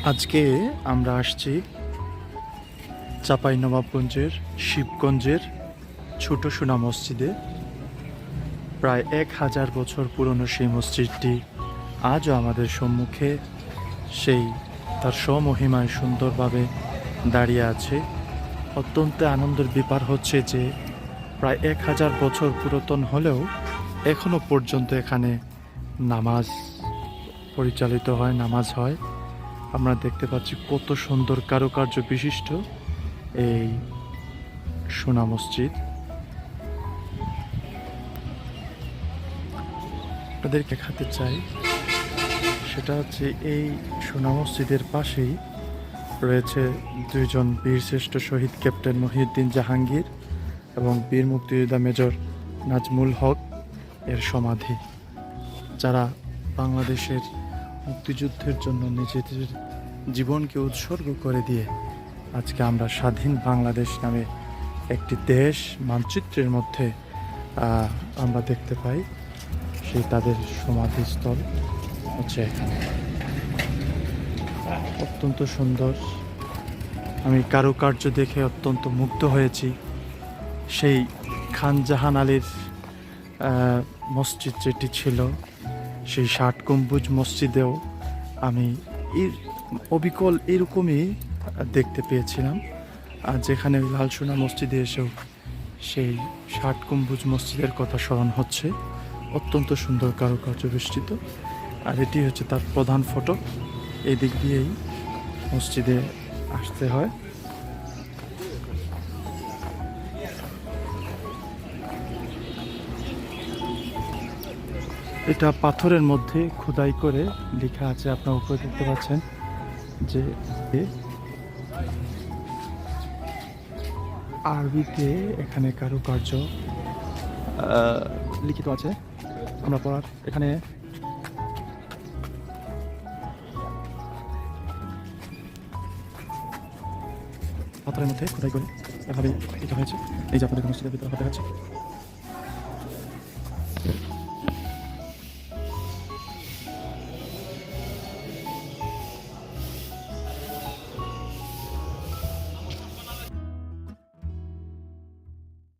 আজকে আমরা আসছি চাঁপাইনবাবগঞ্জের শিবগঞ্জের ছোট সোনা মসজিদে। প্রায় 1000 বছর পুরনো সেই মসজিদটি আজও আমাদের সম্মুখে সেই তার স্বমহিমায় সুন্দরভাবে দাঁড়িয়ে আছে। অত্যন্ত আনন্দের ব্যাপার হচ্ছে যে প্রায় 1000 বছর পুরাতন হলেও এখনো পর্যন্ত এখানে নামাজ পরিচালিত হয়, নামাজ হয়। আমরা দেখতে পাচ্ছি কত সুন্দর কারুকার্য বিশিষ্ট এই সোনা মসজিদ। আপনাদের দেখাতে চাই সেটা হচ্ছে এই সোনা মসজিদের পাশেই রয়েছে দুইজন বীরশ্রেষ্ঠ শহীদ ক্যাপ্টেন মহিউদ্দিন জাহাঙ্গীর এবং বীর মুক্তিযোদ্ধা মেজর নাজমুল হক এর সমাধি, যারা বাংলাদেশের মুক্তিযুদ্ধের জন্য নিজেদের জীবনকে উৎসর্গ করে দিয়ে আজকে আমরা স্বাধীন বাংলাদেশ নামে একটি দেশ মানচিত্রের মধ্যে আমরা দেখতে পাই। সেই তাদের সমাধিস্থল হচ্ছে এখানে। অত্যন্ত সুন্দর, আমি কারুকার্য দেখে অত্যন্ত মুগ্ধ হয়েছি। সেই খান জাহান আলীর মসজিদ যেটি ছিল, সেই 60 গম্বুজ মসজিদেও আমি অবিকল এরকমই দেখতে পেয়েছিলাম। আর যেখানে লাল সোনা মসজিদে এসেও সেই 60 গম্বুজ মসজিদের কথা স্মরণ হচ্ছে। অত্যন্ত সুন্দর কারুকার্য বেষ্টিত। আর এটি হচ্ছে তার প্রধান ফটক। এই দিক দিয়েই মসজিদে আসতে হয়। এটা পাথরের মধ্যে খোদাই করে লেখা আছে, আপনারা উপরে দেখতে পাচ্ছেন যে আরবিতে এখানে কারুকার্য লিখিত আছে। আমরা পড়ার এখানে পাথরের মধ্যে খোদাই করে এভাবেই লেখা হয়েছে। এই যে আপনাদের মসজিদের ভিতরে দেখাচ্ছে।